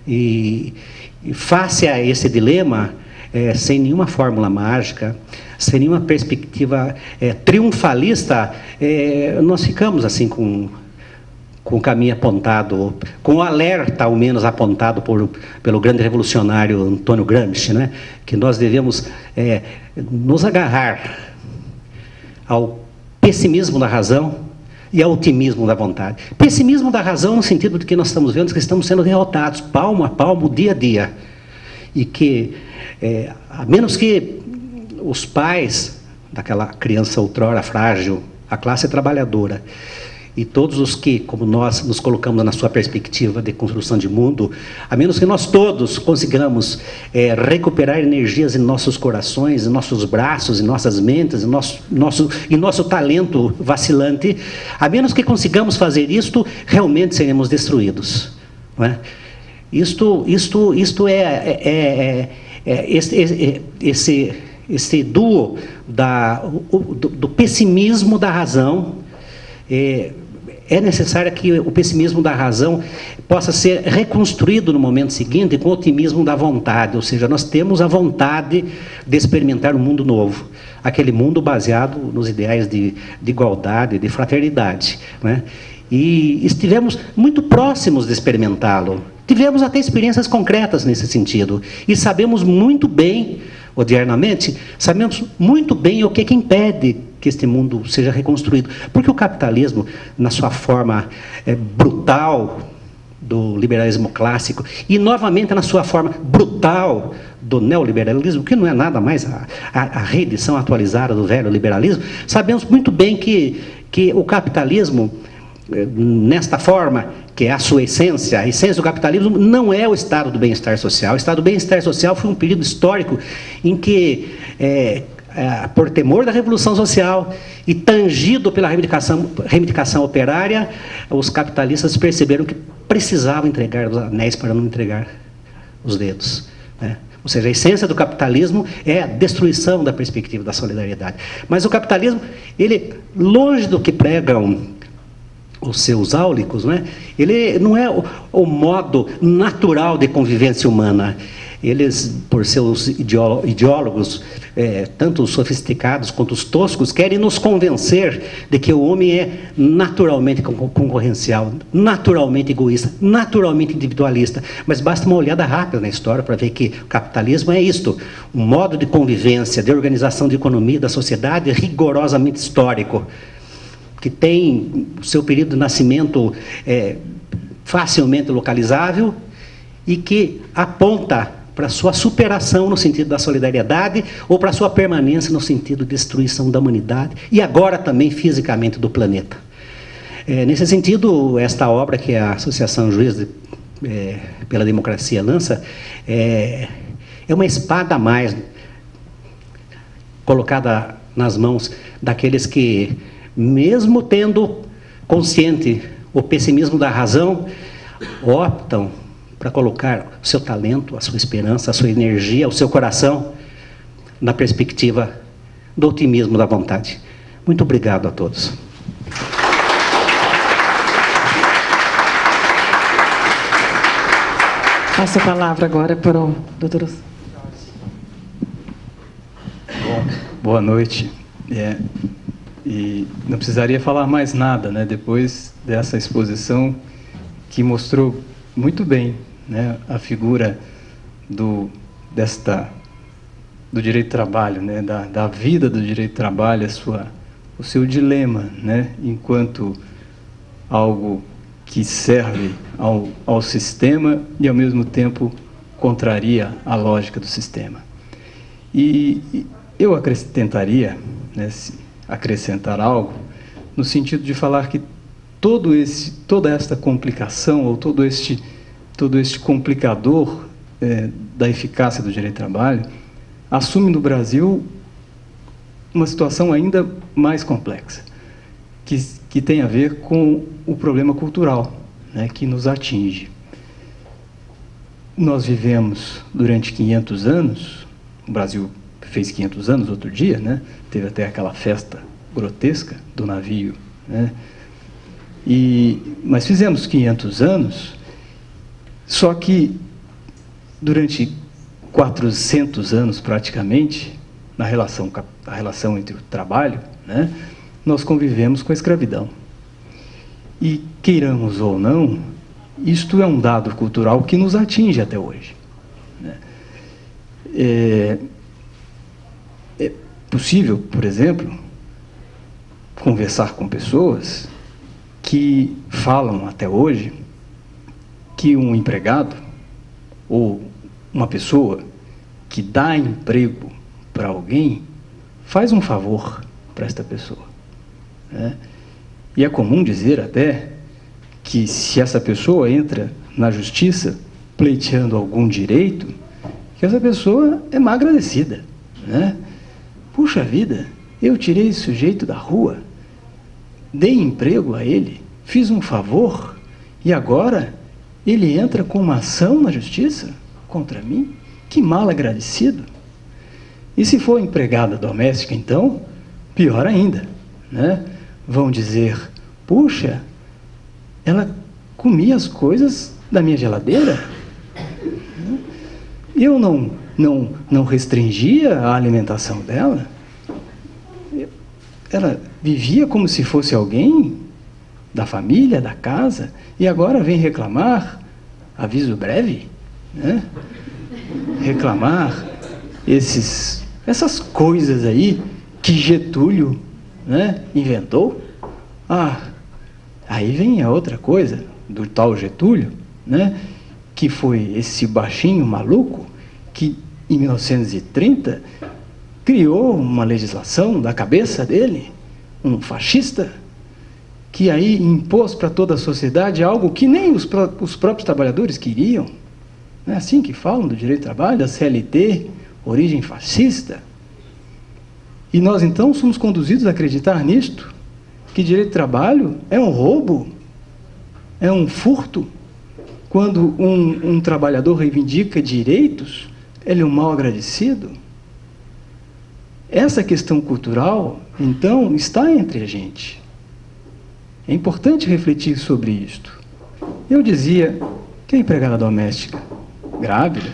E face a esse dilema, sem nenhuma fórmula mágica, sem nenhuma perspectiva triunfalista, nós ficamos assim com o caminho apontado, com o alerta, ao menos, apontado pelo grande revolucionário Antônio Gramsci, né? Que nós devemos nos agarrar ao pessimismo da razão e ao otimismo da vontade. Pessimismo da razão no sentido de que nós estamos vendo que estamos sendo derrotados, palmo a palmo, dia a dia. E que, a menos que os pais daquela criança outrora frágil, a classe trabalhadora, e todos os que, como nós, nos colocamos na sua perspectiva de construção de mundo, a menos que nós todos consigamos recuperar energias em nossos corações, em nossos braços, em nossas mentes, em nosso talento vacilante, a menos que consigamos fazer isto, realmente seremos destruídos. Não é? Isto esse duo do pessimismo da razão. É necessário que o pessimismo da razão possa ser reconstruído no momento seguinte com o otimismo da vontade, ou seja, nós temos a vontade de experimentar um mundo novo, aquele mundo baseado nos ideais de igualdade, de fraternidade, né? E estivemos muito próximos de experimentá-lo, tivemos até experiências concretas nesse sentido, e sabemos muito bem, odiernamente, sabemos muito bem o que impede que este mundo seja reconstruído. Porque o capitalismo, na sua forma brutal do liberalismo clássico, e novamente na sua forma brutal do neoliberalismo, que não é nada mais a reedição atualizada do velho liberalismo, sabemos muito bem que o capitalismo, nesta forma, que é a sua essência, a essência do capitalismo, não é o estado do bem-estar social. O estado do bem-estar social foi um período histórico em que, por temor da Revolução Social e tangido pela reivindicação operária, os capitalistas perceberam que precisavam entregar os anéis para não entregar os dedos, né? Ou seja, a essência do capitalismo é a destruição da perspectiva da solidariedade. Mas o capitalismo, ele, longe do que pregam os seus áulicos, né? Ele não é o modo natural de convivência humana. Eles, por seus ideólogos, tanto os sofisticados quanto os toscos, querem nos convencer de que o homem é naturalmente concorrencial, naturalmente egoísta, naturalmente individualista. Mas basta uma olhada rápida na história para ver que o capitalismo é isto, um modo de convivência, de organização de economia da sociedade rigorosamente histórico, que tem o seu período de nascimento facilmente localizável e que aponta para a sua superação no sentido da solidariedade ou para a sua permanência no sentido de destruição da humanidade e agora também fisicamente do planeta. Nesse sentido, esta obra que a Associação Juízes pela Democracia lança é uma espada a mais colocada nas mãos daqueles que, mesmo tendo consciente o pessimismo da razão, optam para colocar o seu talento, a sua esperança, a sua energia, o seu coração na perspectiva do otimismo da vontade. Muito obrigado a todos. Passo a palavra agora para o doutor. Bom, boa noite. E não precisaria falar mais nada, né, depois dessa exposição que mostrou muito bem, né, a figura do direito do trabalho, né, da vida do direito do trabalho, o seu dilema, né, enquanto algo que serve ao sistema e, ao mesmo tempo, contraria a lógica do sistema. E eu tentaria, né, acrescentar algo no sentido de falar que toda esta complicação ou todo este complicador da eficácia do direito do trabalho assume no Brasil uma situação ainda mais complexa, que tem a ver com o problema cultural, né, que nos atinge. Nós vivemos durante 500 anos, o Brasil fez 500 anos outro dia, né? Teve até aquela festa grotesca do navio, né? Mas fizemos 500 anos, só que durante 400 anos praticamente, a relação entre o trabalho, né, nós convivemos com a escravidão. E, queiramos ou não, isto é um dado cultural que nos atinge até hoje, né? É possível, por exemplo, conversar com pessoas que falam até hoje que um empregado ou uma pessoa que dá emprego para alguém faz um favor para esta pessoa, né? E é comum dizer até que se essa pessoa entra na justiça pleiteando algum direito, que essa pessoa é mal agradecida, né? Puxa vida, eu tirei esse sujeito da rua, dei emprego a ele, fiz um favor, e agora ele entra com uma ação na justiça contra mim? Que mal agradecido! E se for empregada doméstica, então, pior ainda, né? Vão dizer, puxa, ela comia as coisas da minha geladeira? Eu não restringia a alimentação dela? Ela vivia como se fosse alguém da família, da casa, e agora vem reclamar, aviso breve, né? Reclamar essas coisas aí que Getúlio, né, inventou. Aí vem a outra coisa do tal Getúlio, né, que foi esse baixinho maluco que, em 1930, criou uma legislação da cabeça dele, um fascista, que aí impôs para toda a sociedade algo que nem os próprios trabalhadores queriam. Não é assim que falam do direito do trabalho, da CLT, origem fascista? E nós, então, somos conduzidos a acreditar nisto, que direito do trabalho é um roubo, é um furto. Quando um trabalhador reivindica direitos, ele é um mal agradecido. Essa questão cultural, então, está entre a gente. É importante refletir sobre isto. Eu dizia que a empregada doméstica grávida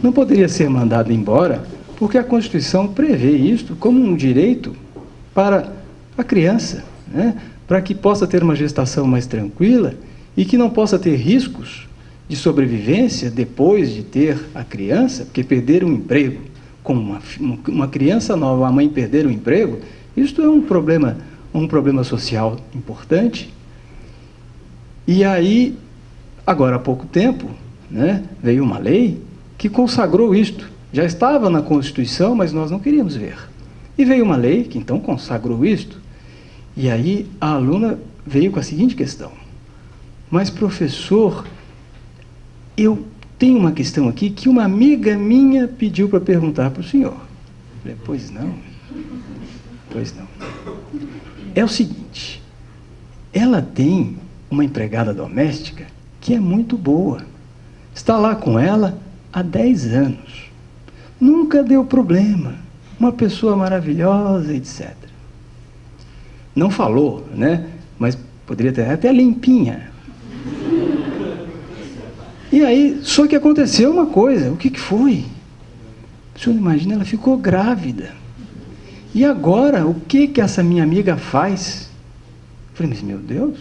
não poderia ser mandada embora porque a Constituição prevê isto como um direito para a criança, né? Para que possa ter uma gestação mais tranquila e que não possa ter riscos de sobrevivência depois de ter a criança, porque perder um emprego com uma criança nova, a mãe perder o emprego, isto é um problema social importante. E aí, agora há pouco tempo, né, veio uma lei que consagrou isto. Já estava na Constituição, mas nós não queríamos ver. E veio uma lei que então consagrou isto. E aí a aluna veio com a seguinte questão: mas professor, eu tenho uma questão aqui que uma amiga minha pediu para perguntar para o senhor. Eu falei, pois não. É o seguinte, ela tem uma empregada doméstica que é muito boa. Está lá com ela há 10 anos. Nunca deu problema. Uma pessoa maravilhosa, etc. Não falou, né? Mas poderia ter até limpinha. E aí, só que aconteceu uma coisa. O que foi? O senhor imagina, ela ficou grávida. E agora, o que essa minha amiga faz? Eu falei, mas meu Deus,